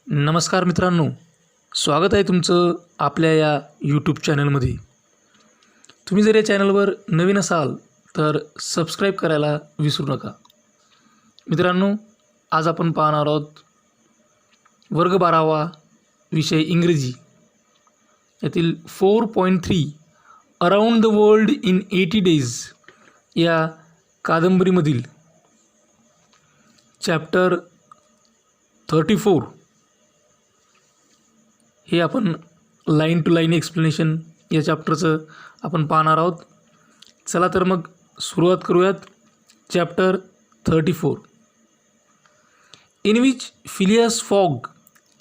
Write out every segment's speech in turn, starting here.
नमस्कार मित्रांनो, स्वागत आहे तुमचं आपल्या या यूट्यूब चॅनलमध्ये. तुम्ही जर या चॅनलवर नवीन असाल तर सबस्क्राईब करायला विसरू नका. मित्रांनो, आज आपण पाहणार आहोत वर्ग 12वा विषय इंग्रजी यातील 4.3 around the world in 80 days या कादंबरीमधील चॅप्टर 34 हे आपण लाईन टू लाईन एक्सप्लेनेशन या चॅप्टरचं आपण पाहणार आहोत. चला तर मग सुरुवात करूयात. Chapter 34 in which Phileas Fogg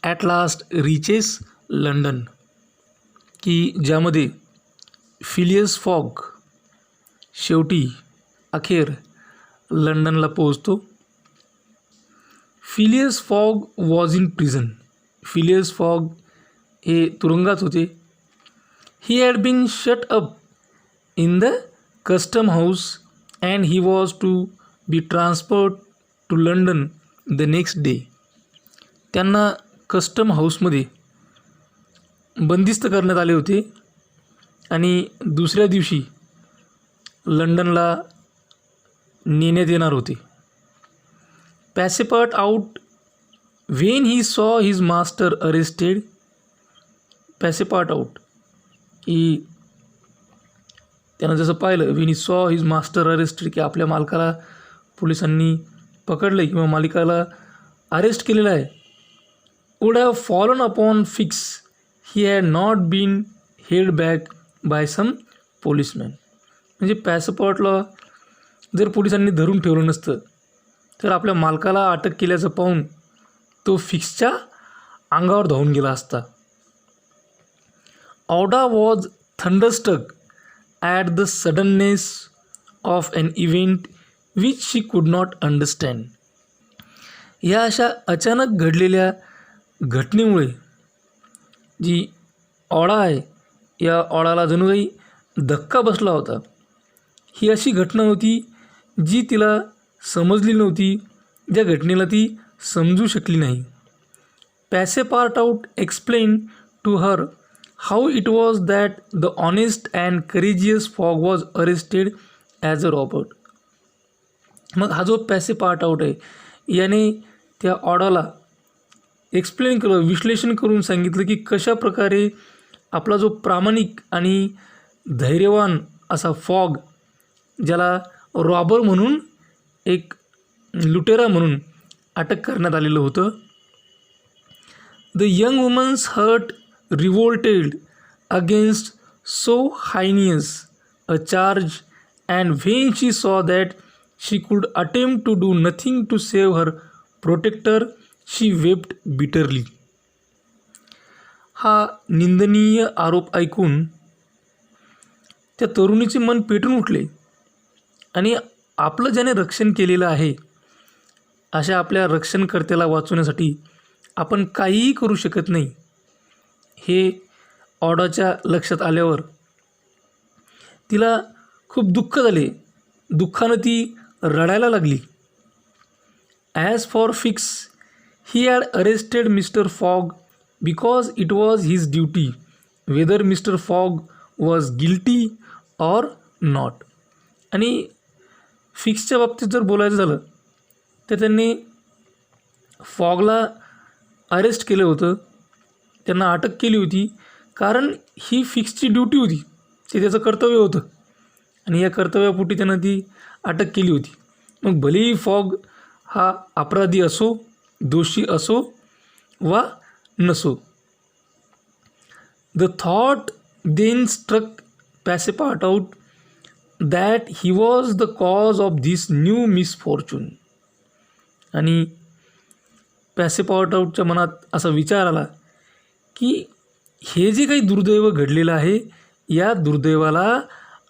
at last reaches London, की ज्यामध्ये फिलियस फॉग शेवटी अखेर लंडनला पोहोचतो. Phileas Fogg was in prison. Phileas Fogg हे तुरुंगात होते. He had been shut up in the custom house and he was to be transferred to London the next day. त्यांना कस्टम हाऊसमध्ये बंदिस्त करण्यात आले होते आणि दुसऱ्या दिवशी लंडनला नेण्यात येणार होते. पॅसेपार्ट out when he saw his master arrested. Passepartout की त्यानं जसं पाहिलं, when he saw his master arrested, की आपल्या मालकाला पोलिसांनी पकडलं किंवा मालिकाला अरेस्ट केलेलं आहे. Would have fallen upon Fix he had not been held back by some policeman. म्हणजे पॅसेपार्टला जर पोलिसांनी धरून ठेवलं नसतं तर आपल्या मालकाला अटक केल्याचं पाहून तो फिक्सच्या अंगावर धावून गेला असता. Aouda was thunderstruck at the suddenness of an event which she could not understand. या अशा अचानक घडलेल्या घटनेमुळे जी ऑडा आहे, या ऑडाला जणू काही धक्का बसला होता. ही अशी घटना होती जी तिला समजली नव्हती, ज्या घटनेला ती समजू शकली नाही. Passepartout explain to her how it was that the honest and courageous Fogg was arrested as a robber. मग हा जो पॅसेपार्ट आउट आहे याने त्या ऑडाला एक्सप्लेन केलं, विश्लेषण करून सांगितलं की कशा प्रकारे आपला जो प्रामाणिक आणि धैर्यवान असा फॉग, ज्याला रॉबर म्हणून, एक लुटेरा म्हणून अटक करण्यात आलेलं होतं. The young woman's heart revolted against so heinous a charge and when she saw that she could attempt to do nothing to save her protector she wept bitterly. हा निंदनीय आरोप ऐकून त्या तरुणीचे मन पेटून उठले आणि आपलं ज्याने रक्षण केलेलं आहे अशा आपल्या रक्षणकर्त्याला वाचवण्यासाठी आपण काहीही करू शकत नाही हे ऑडाच्या लक्षात आल्यावर तिला खूप दुःख झाले. दुःखानं ती रडायला लागली. As for Fix he had arrested mister Fogg because it was his duty whether mister Fogg was guilty or not. आणि फिक्सच्या बाबतीत जर बोलायचं झालं तर त्यांनी फॉगला अरेस्ट केलं होतं, त्यांना अटक केली होती कारण ही फिक्सची ड्युटी होती, ते त्याचं कर्तव्य होतं आणि या कर्तव्यापोटी त्यांना ती अटक केली होती. मग भलेही फॉग हा अपराधी असो, दोषी असो वा नसो. The thought then struck Passepartout that he was the cause of this new misfortune. आणि पॅसेपार्ट आउटच्या मनात असा विचार आला की हे जे काही दुर्दैव घडलेलं आहे या दुर्दैवाला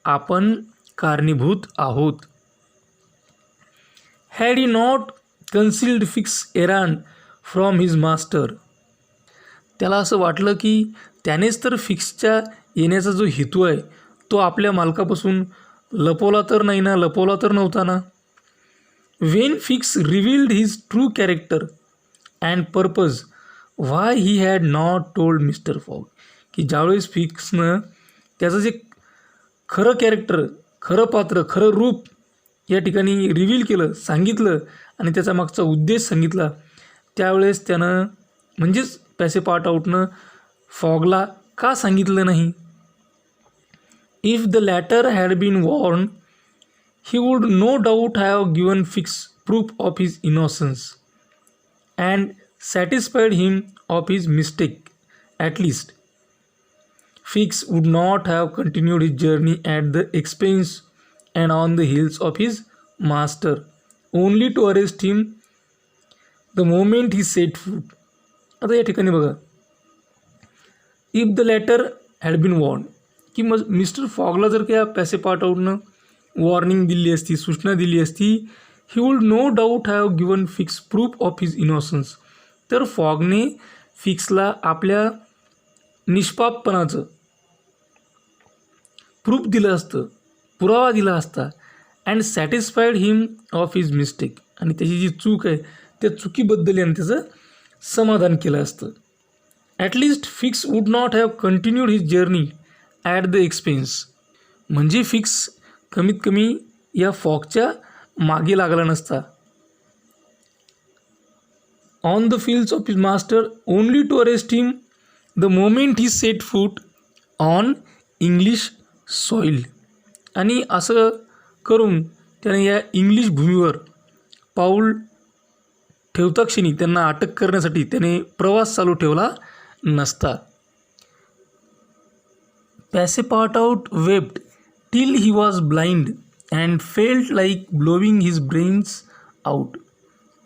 आपण कारणीभूत आहोत. Had he not concealed fix एरांड from his master. त्याला असं वाटलं की त्यानेच तर फिक्सच्या येण्याचा जो हेतू आहे तो आपल्या मालकापासून लपवला तर नाही ना, लपवला तर नव्हता ना. When Fix revealed his true character and purpose, why he had not told mister Fogg, की ज्यावेळेस फिक्सनं त्याचं जे खरं कॅरेक्टर, खरं पात्र, खरं रूप या ठिकाणी रिव्हील केलं, सांगितलं आणि त्याचा मागचा उद्देश सांगितला, त्यावेळेस त्यानं म्हणजेच पॅसेपार्टआउटनं फॉगला का सांगितलं नाही. If the latter had been warned he would no doubt have given Fix proof of his innocence and satisfied him of his mistake. At least, Fix would not have continued his journey at the expense and on the heels of his master, only to arrest him the moment he set foot. आता या ठिकाणी बघा, if the letter had been warned, की मग mister फॉगला जर का पॅसेपार्टआउटनं warning दिली असती, सूचना दिली असती, he would know doubt have given fix proof of his innocence, तर फॉगने फिक्सला आपल्या निष्पापपणाचं प्रूफ दिलं असतं, पुरावा दिला असता, and satisfied him of his mistake, आणि त्याची जी चूक आहे त्या चुकीबद्दल यानं त्याचं समाधान केलं असतं. At least Fix would not have continued his journey at the expense, म्हणजे फिक्स कमीत कमी या फॉगच्या मागे लागला नसता. On the fields of his master only to arrest him the moment he set foot on English soil, आणि असं करून त्याने या इंग्लिश भूमीवर पाऊल ठेवता क्षणी त्यांना अटक करण्यासाठी त्याने प्रवास चालू ठेवला नसता. पॅसेपार्टआउट vaped till he was blind and felt like blowing his brains out,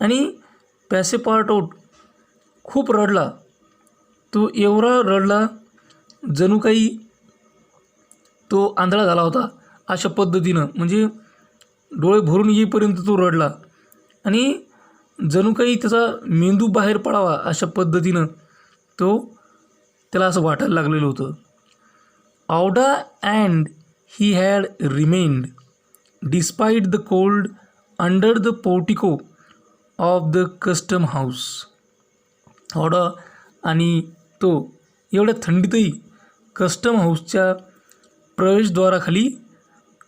आणि पॅसेपार्टआउट खूप रडला, तो एवढा रडला जणू काही तो आंधळा झाला होता अशा पद्धतीनं, म्हणजे डोळे भरून येईपर्यंत तो रडला आणि जणू काही त्याचा मेंदू बाहेर पडावा अशा पद्धतीनं त्याला असं वाटायला लागलेलं होतं. औडा and he had remained, despite the cold, under the portico of the custom house. Aouda आणि तो एवढ्या थंडीतही कस्टम हाऊसच्या प्रवेशद्वाराखाली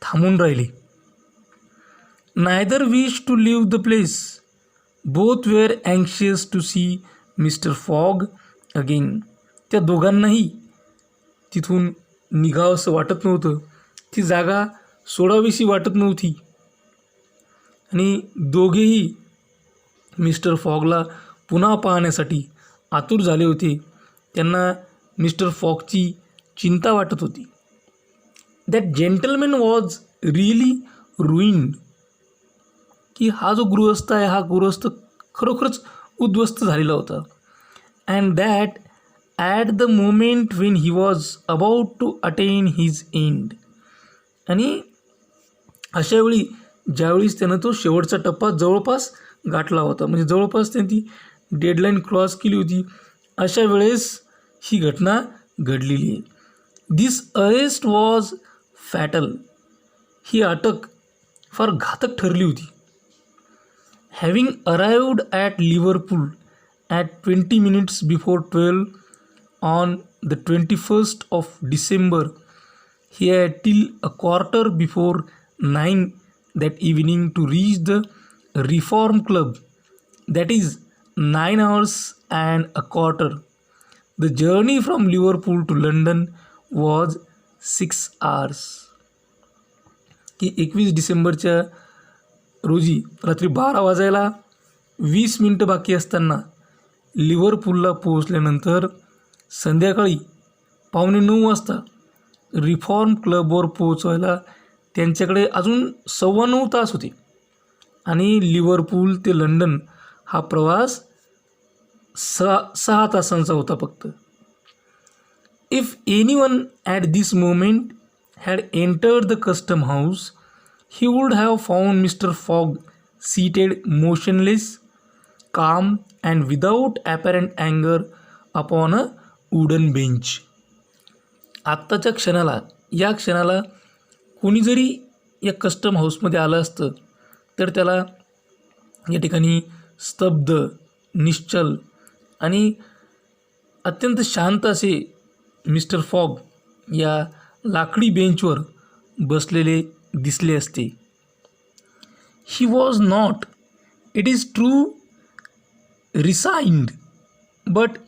थांबून राहिले. Neither wish to leave the place, both were anxious to see Mr Fogg again. त्या दोघांनाही तिथून निघावंसं वाटत नव्हतं, ती जागा सोडावीशी वाटत नव्हती, आणि दोघेही मिस्टर फॉगला पुन्हा पाहण्यासाठी आतुर झाले होते. त्यांना मिस्टर फॉगची चिंता वाटत होती. दॅट जेंटलमॅन वॉज रिअली रुईन्ड, की हा जो गृहस्थ आहे हा गृहस्थ खरोखरच उद्ध्वस्त झालेला होता. And that at the moment when he was about to attain his end, आणि अशावेळी ज्यावेळीस त्यानं तो शेवटचा टप्पा जवळपास गाठला होता, म्हणजे जवळपास त्यांनी ती डेडलाईन क्रॉस केली होती, अशा वेळेस ही घटना घडलेली आहे. दिस अरेस्ट वॉज फॅटल, ही अटक फार घातक ठरली होती. Having arrived at Liverpool at 20 minutes before 12 on the 21st of December, he had till a quarter before 9 that evening to reach the Reform Club, that is 9 hours and a quarter. The journey from Liverpool to London was 6 hours. की 21 डिसेंबरच्या रोजी रात्री 12 वाजायला 20 मिनटं बाकी असताना लिव्हरपूलला पोहोचल्यानंतर संध्याकाळी 8:45 वाजता रिफॉर्म क्लबवर पोहोचवायला त्यांच्याकडे अजून 9.25 तास होते, आणि लिव्हरपूल ते लंडन हा प्रवास 6 तासांचा होता फक्त. If anyone at this moment had entered the custom house, he would have found Mr Fogg seated motionless, calm and without apparent अँगर अपॉन अ वुडन बेंच. आत्ताच्या क्षणाला, या क्षणाला कोणी जरी या कस्टम हाऊसमध्ये आलं असतं तर त्याला या ठिकाणी स्तब्ध, निश्चल आणि अत्यंत शांत असे मिस्टर फॉग या लाकडी बेंचवर बसलेले दिसले असते. He was not, it is true, resigned, but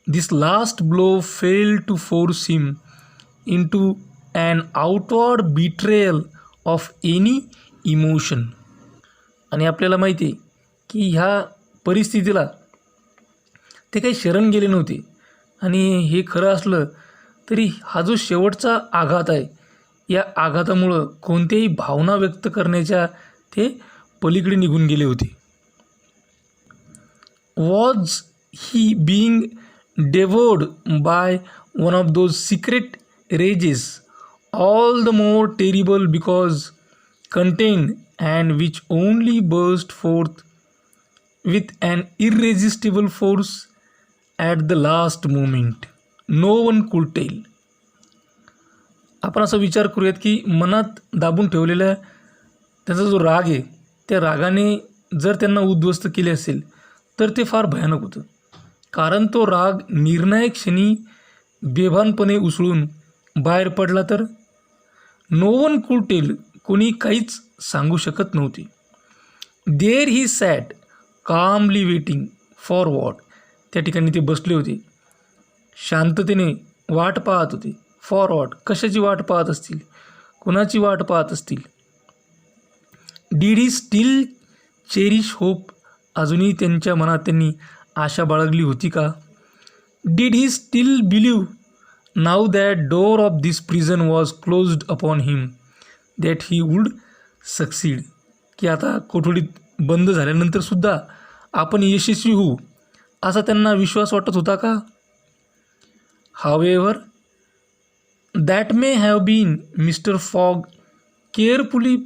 this last blow failed to force him into an outward betrayal of any emotion. आणि आपल्याला माहिती आहे की ह्या परिस्थितीला ते काही शरण गेले नव्हते. आणि हे खरं असलं तरी हा जो शेवटचा आघात आहे, या आघातामुळं कोणत्याही भावना व्यक्त करण्याच्या ते पलीकडे निघून गेले होते. Was he being devoured by one of those secret rages, all the more terrible because contained, and which only burst forth with an irresistible force at the last moment? No one could tell. आपण असा विचार करूयात की मनात दाबून ठेवलेला त्याचा जो राग आहे, त्या रागाने जर त्यांना उद्ध्वस्त केले असेल तर ते फार भयानक होतं. कारण तो राग निर्णायक क्षणी बेभानपणे उसळून बाहेर पडला तर नो वन कुड टेल, कोणी काहीच सांगू शकत नव्हते. There he sat calmly waiting for what, त्या ठिकाणी ते बसले होते, शांततेने वाट पाहत होते. फॉर वॉट, कशाची वाट पाहत असतील, कोणाची वाट पाहत असतील. Did he still cherish hope, अजूनही त्यांच्या मनात त्यांनी आशा बाळगली होती का. Did he still believe now that door of this prison was closed upon him that he would succeed, की आता कोठडीत बंद झाल्यानंतरसुद्धा आपण यशस्वी होऊ असा त्यांना विश्वास वाटत होता का. However that may have been mister Fogg carefully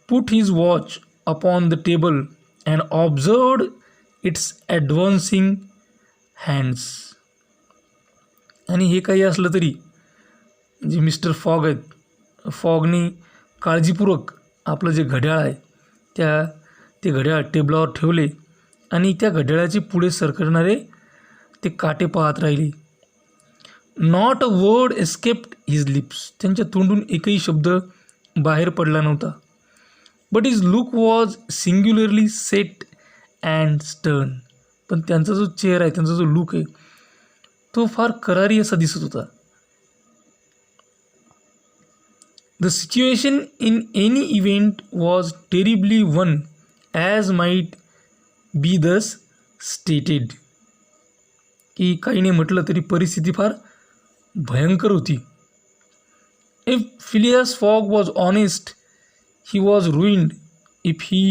put his watch upon the table and observed its advancing hands. आणि हे काही असलं तरी जे मिस्टर फॉग आहेत, फॉगने काळजीपूर्वक आपलं जे घड्याळ आहे ते घड्याळ टेबलावर ठेवले आणि त्या घड्याळाचे पुढे सरकणारे ते काटे पाहत राहिले. Not a word escaped his lips, त्यांच्या तोंडून एकही शब्द बाहेर पडला नव्हता. But his look was singularly set and stern, पण त्यांचा जो चेहरा आहे, त्यांचा जो लुक आहे, तो फार करारी असा दिसत होता. The situation in any event was terribly one as might be thus stated, की काही नाही म्हटलं तरी परिस्थिती फार भयंकर होती. If Phileas Fogg was honest, he was ruined. If he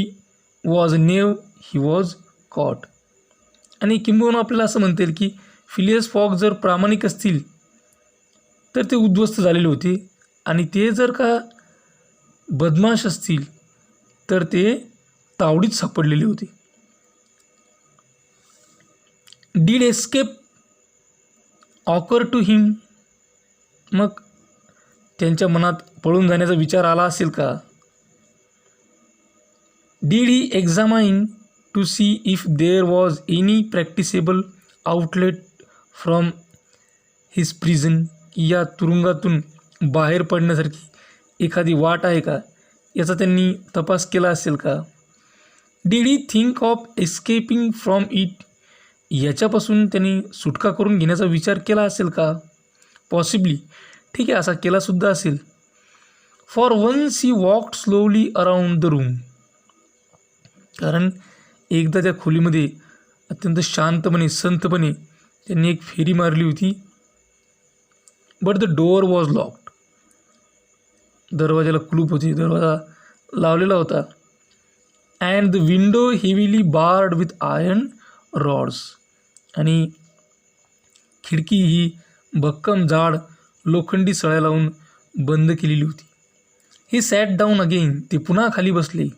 was knave, he was caught. आणि किंबहुना आपल्याला असं म्हणता येईल की फिलियस फॉग जर प्रामाणिक असतील तर ते उद्ध्वस्त झालेले होते, आणि ते जर का बदमाश असतील तर ते तावडीत सापडलेले होते. डीड एस्केप ऑकर टू हिम, मग त्यांच्या मनात पळून जाण्याचा विचार आला असेल का. Did he examine to see if there was any practicable outlet from his prison, या तुरुंगातून बाहेर पडण्यासारखी एखादी वाट आहे का, याचा त्यांनी तपास केला असेल का. Did he think of escaping from it, याच्यापासून त्यांनी सुटका करून घेण्याचा विचार केला असेल का. पॉसिबली, ठीक आहे, असा केलासुद्धा असेल. For once he walked slowly around the room, कारण एकदा त्या खोलीमध्ये अत्यंत शांतपणे संतपणे त्यांनी एक फेरी मारली होती. But the door was locked, दरवाजाला कुलूप होती, दरवाजा लावलेला होता. And the window heavily barred with iron rods, आणि खिडकी ही भक्कम जाड लोखंडी सळ्या लावून बंद केलेली होती. ही सॅट डाऊन अगेन, ते पुन्हा खाली बसले.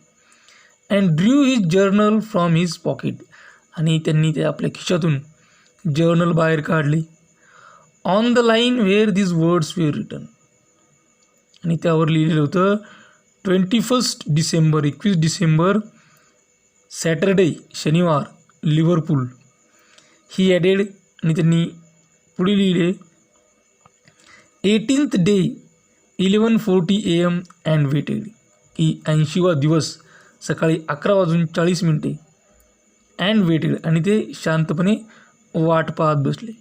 And drew his journal from his pocket, आणि त्यांनी ते आपल्या खिशातून जर्नल बाहेर काढले. On the line where this words were written, आणि त्यावर लिहिलेलं होतं 21 डिसेंबर, 21 डिसेंबर, सॅटरडे, शनिवार, लिव्हरपूल. ही ॲडेड आणि त्यांनी पुढे लिहिले 18th day 11:40 AM and weighted, की 80वा दिवस सकाळी 11:40 अँड वेटेड, आणि ते शांतपणे वाट पाहत बसले.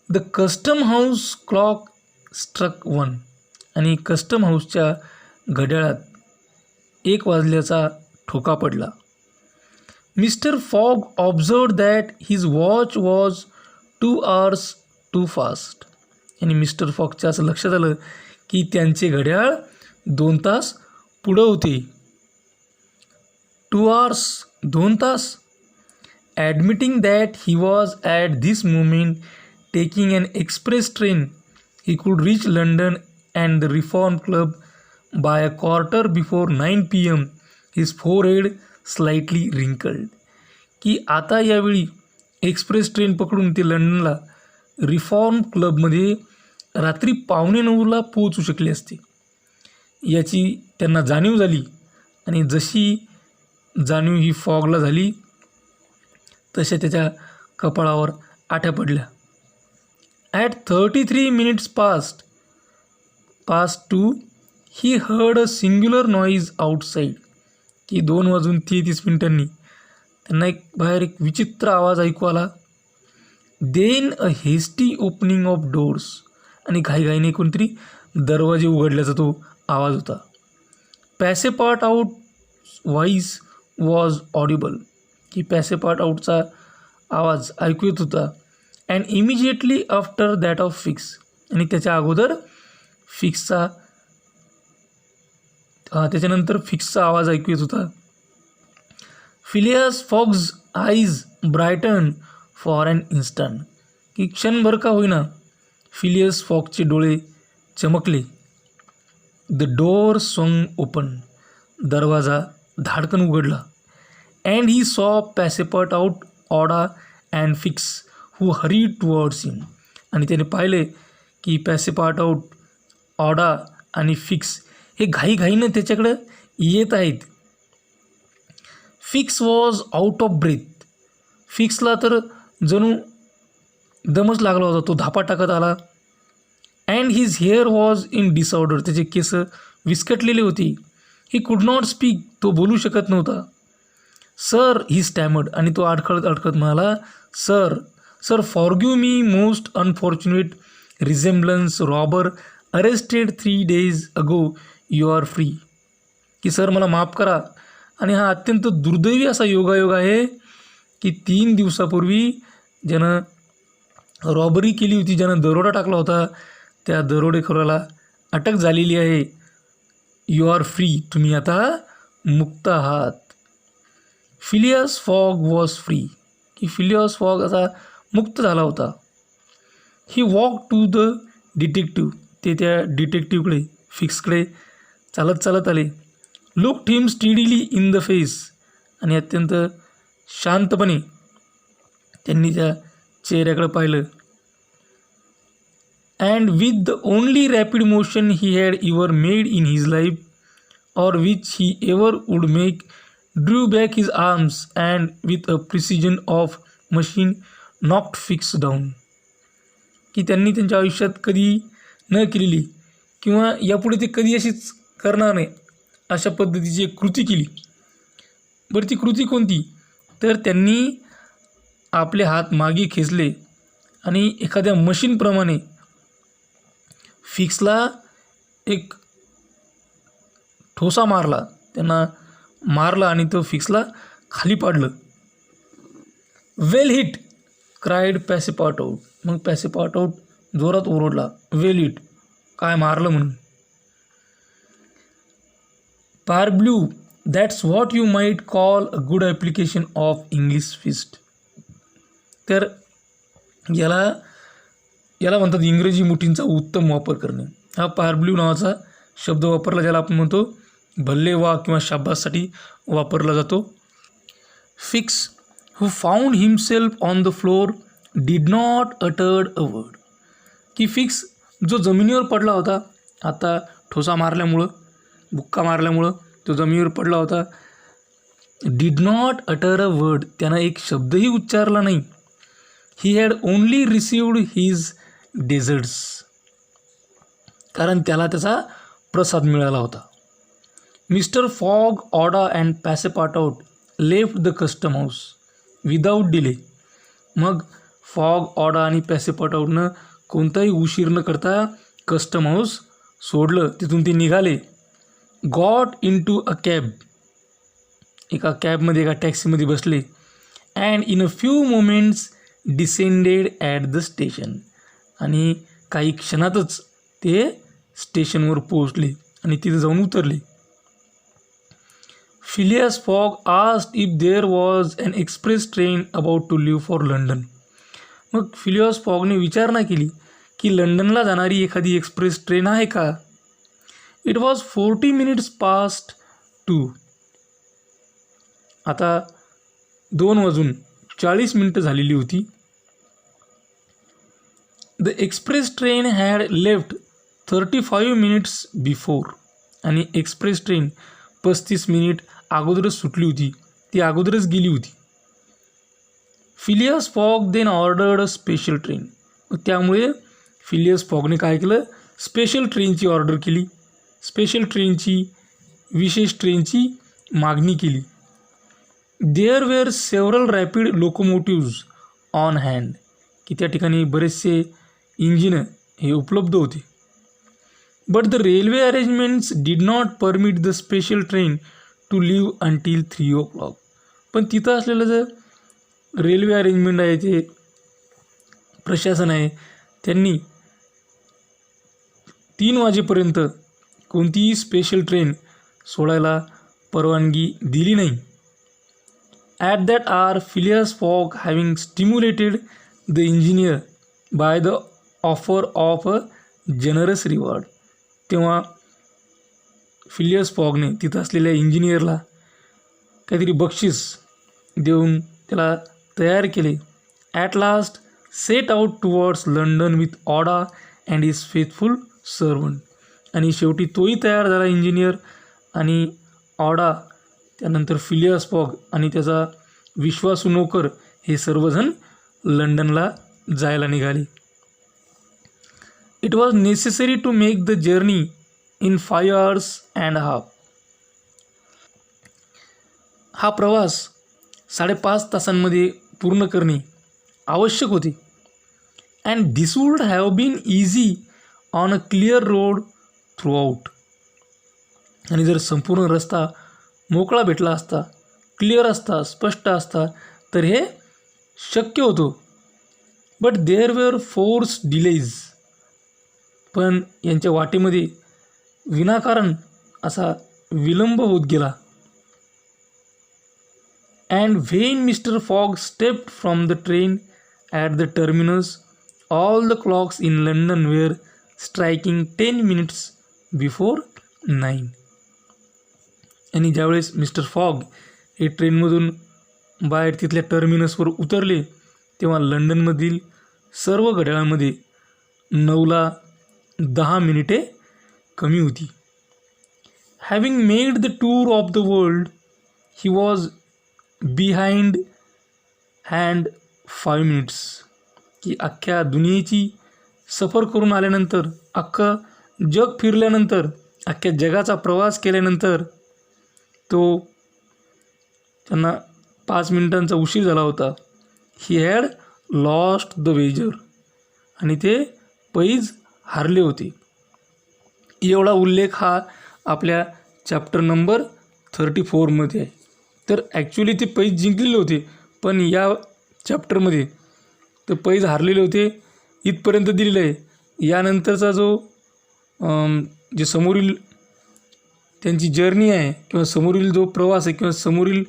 The custom house clock struck 1, आणि कस्टम हाऊसच्या घड्याळात 1 वाजल्याचा ठोका पडला. Mister Fogg observed that his watch was 2 hours too fast, आणि मिस्टर फॉगच्या असं लक्षात आलं की त्यांचे घड्याळ 2 तास पुढं होते. 2 hours, 2 तास. Admitting that he was at this moment taking an express train, he could reach London and the Reform Club by 9:15 PM. His forehead slightly wrinkled, की आता यावेळी एक्सप्रेस ट्रेन पकडून ते लंडनला रिफॉर्म क्लबमध्ये रात्री 9:15 पोहोचू शकले असते, याची त्यांना जाणीव झाली. आणि जशी जाणीव ही फॉगला झाली तशा त्याच्या कपाळावर आठ्या पडल्या. At 33 minutes past 2 he heard a singular noise outside, की 2:33 त्यांना बाहेर एक विचित्र आवाज ऐकू आला. Then a hasty opening of doors, आणि घाईघाईने कोणतरी दरवाजे उघडल्याचा तो आवाज होता. Passepartout voice was audible, की पॅसेपार्ट आउटचा आवाज ऐकू येत होता. And immediately after that of Fix, आणि त्याच्या अगोदर फिक्सचा त्याच्यानंतर फिक्सचा आवाज ऐकू येत होता. Phileas Fogg's eyes brightened for an instant, की क्षणभर का होईना फिलियस फॉगचे डोळे चमकले. द डोअर स्वंग ओपन, दरवाजा धाडकन उघडला. And he saw Passepartout, Aouda and Fix who hurried towards him, आणि त्याने पाहिले की पॅसेपार्ट आउट, ऑडा आणि फिक्स हे घाईघाईनं त्याच्याकडं येत आहेत. Fix was out of breath, फिक्सला तर जणू दमच लागला होता, तो धापा टाकत आला. And his hair was in disorder, त्याचे केस विस्कटलेले होते. ही कुड नॉट स्पीक, तो बोलू शकत नव्हता. सर, ही स्टॅमर्ड, आणि तो अडखळत म्हणाला, sir forgive me most unfortunate resemblance robber arrested 3 days ago, you are free, की सर मला माफ करा, आणि हा अत्यंत दुर्दैवी असा योगायोग आहे की 3 दिवसापूर्वी ज्यानं रॉबरी केली होती, ज्यानं दरोडा टाकला होता, त्या दरोडेखोराला अटक झालेली आहे. यू आर फ्री, तुम्ही आता मुक्त आहात. फिलियस फॉग वॉज फ्री, की फिलियस फॉग असा मुक्त झाला होता. He walk to the detective, ते त्या डिटेक्टिव्हकडे, फिक्सकडे चालत आले. Looked him steadily in the face, आणि अत्यंत शांतपणे त्यांनी त्या चेहऱ्याकडे पाहिलं. And with the only rapid motion he had ever made in his life, or which he ever would make, drew back his arms and with a precision of machine knocked fix down, की त्यांनी त्यांच्या आयुष्यात कधी न केलेली किंवा यापुढे ते कधी अशीच करणार नाही अशा पद्धतीची एक कृती केली. बरं, ती कृती कोणती? तर त्यांनी आपले हात मागे खेचले आणि एखाद्या मशीनप्रमाणे फिक्सला एक ठोसा मारला, त्यांना मारला आणि तो फिक्सला खाली पाडलं. वेल हिट क्राईड पॅसेपार्ट आउट, मग पॅसेपार्ट आउट जोरात ओरडला, वेल हिट, काय मारलं म्हणून. पार्ब्ल्यू, that's what you might call a good application of English fist. तर याला म्हणतात इंग्रजी मुठींचा उत्तम वापर करणे. हा पार्ब्ल्यू नावाचा शब्द वापरला, ज्याला आपण म्हणतो भल्ले वा किंवा शाबाससाठी वापरला जातो. Fix, who found himself on the floor, did not uttered a word, की फिक्स जो जमिनीवर पडला होता, आता ठोसा मारल्यामुळं, बुक्का मारल्यामुळं तो जमिनीवर पडला होता, did not utter a word, त्यानं एक शब्दही उच्चारला नाही. He had only received his deserts, कारण त्याला त्याचा प्रसाद मिळाला होता. Mister Fogg, Aouda and Passepartout left the custom house without delay. मग फॉग, ऑडा आणि पॅसेपाटोटनं कोणताही उशीर न करता कस्टम हाऊस सोडलं. तिथून ते निघाले. Got into a cab, एका कॅबमध्ये, एका टॅक्सीमध्ये बसले. And in a few moments descended at the station, आणि काही क्षणातच ते स्टेशनवर पोहोचले आणि तिथे जाऊन उतरले. Phileas Fogg asked if there was an express train about to leave for London. मग फिलियस फॉगने विचारणा केली की लंडनला जाणारी एखादी एक्सप्रेस ट्रेन आहे का. It was 40 minutes past 2. आता 2:40 झालेली होती. The express train had left 35 minutes before, आणि एक्सप्रेस ट्रेन 35 मिनिट अगोदरच सुटली होती, ती अगोदरच गेली होती. Phileas Fogg then ordered a special train. त्यामुळे फिलियस फॉगने काय केलं, स्पेशल ट्रेनची ऑर्डर केली, स्पेशल ट्रेनची, विशेष ट्रेनची मागणी केली. There were several rapid locomotives on hand, की त्या ठिकाणी बरेचसे इंजिनं हे उपलब्ध होते. But the railway arrangements did not permit the special train to leave until 3 o'clock. पण तिथं असलेलं जे रेल्वे अरेंजमेंट आहे, ते प्रशासन आहे, त्यांनी 3 वाजेपर्यंत कोणतीही स्पेशल ट्रेन सोडायला परवानगी दिली नाही. At that hour Phileas Fogg having stimulated the engineer by the offer of a generous reward. तेव्हा फिलियस फॉगने तिथं असलेल्या इंजिनियरला काहीतरी बक्षीस देऊन त्याला तयार केले. At last set out towards London with Aouda and his faithful servant. आणि शेवटी तोही तयार झाला इंजिनियर, आणि ऑडा, त्यानंतर फिलियस फॉग आणि त्याचा विश्वासू नोकर हे सर्वजण लंडनला जायला निघाले. It was necessary to make the journey in 5 hours and a half. हा प्रवास 5.5 तासांमध्ये पूर्ण करणे आवश्यक होते. And this would have been easy on a clear road throughout. आणि जर संपूर्ण रस्ता मोकळा भेटला असता, क्लिअर असता, स्पष्ट असता, तर हे शक्य होतं. But there were forced delays. पण यांच्या वाटेमध्ये विनाकारण असा विलंब होत गेला. And when mister Fogg stepped from the train at the terminus, all the clocks in London were striking 10 minutes before 9. आणि ज्यावेळेस मिस्टर फॉग हे ट्रेनमधून बाहेर तिथल्या टर्मिनसवर उतरले, तेव्हा लंडनमधील सर्व घड्याळांमध्ये 9:10 कमी होती. Having made the tour of the world, he was behind hand 5 minutes. की अख्ख्या दुनियेची सफर करून आल्यानंतर, अख्खं जग फिरल्यानंतर, अख्ख्या जगाचा प्रवास केल्यानंतर तो त्यांना 5 मिनिटांचा उशीर झाला होता. He had lost the wager. आणि ते पैज हारले होते. एवढा उल्लेख हा आपल्या चॅप्टर नंबर 34 आहे. तर ॲक्च्युली ते पैज जिंकलेले होते, पण या चॅप्टरमध्ये ते पैज हारलेले होते इथपर्यंत दिलेलं आहे. यानंतरचा जो जे समोरील त्यांची जर्नी आहे, किंवा समोरील जो प्रवास आहे, किंवा समोरील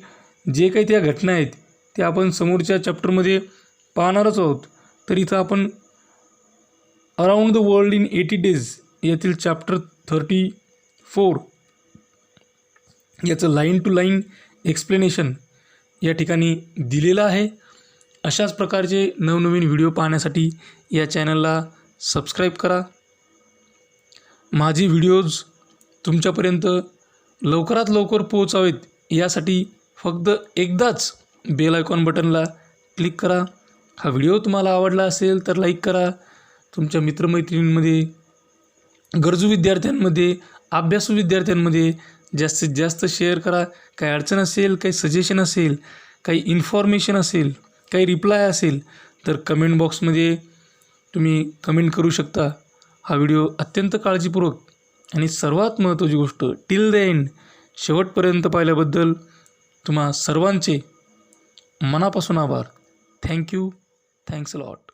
जे काही त्या घटना आहेत, ते आपण समोरच्या चॅप्टरमध्ये पाहणारच आहोत. तर इथं आपण around the world in 80 days यातील चॅप्टर 34 याचं लाईन टू लाईन एक्सप्लेनेशन या ठिकाणी दिलेलं आहे. अशाच प्रकारचे नवनवीन व्हिडिओ पाहण्यासाठी या चॅनलला सबस्क्राईब करा. माझी व्हिडिओज तुमच्यापर्यंत लवकरात लवकर पोहोचावेत यासाठी फक्त एकदाच बेल आयकॉन बटनला क्लिक करा. हा व्हिडिओ तुम्हाला आवडला असेल तर लाईक करा. तुमच्या मित्रमैत्रिणींमध्ये, गरजू विद्यार्थ्यांमध्ये, अभ्यासू विद्यार्थ्यांमध्ये जास्तीत जास्त शेअर करा. काही अडचण असेल, काही सजेशन असेल, काही इन्फॉर्मेशन असेल, काही रिप्लाय असेल तर कमेंट बॉक्समध्ये तुम्ही कमेंट करू शकता. हा व्हिडिओ अत्यंत काळजीपूर्वक आणि सर्वात महत्त्वाची गोष्ट टिल द एंड शेवटपर्यंत पाहिल्याबद्दल तुम्हा सर्वांचे मनापासून आभार. थँक्यू. Thanks a lot.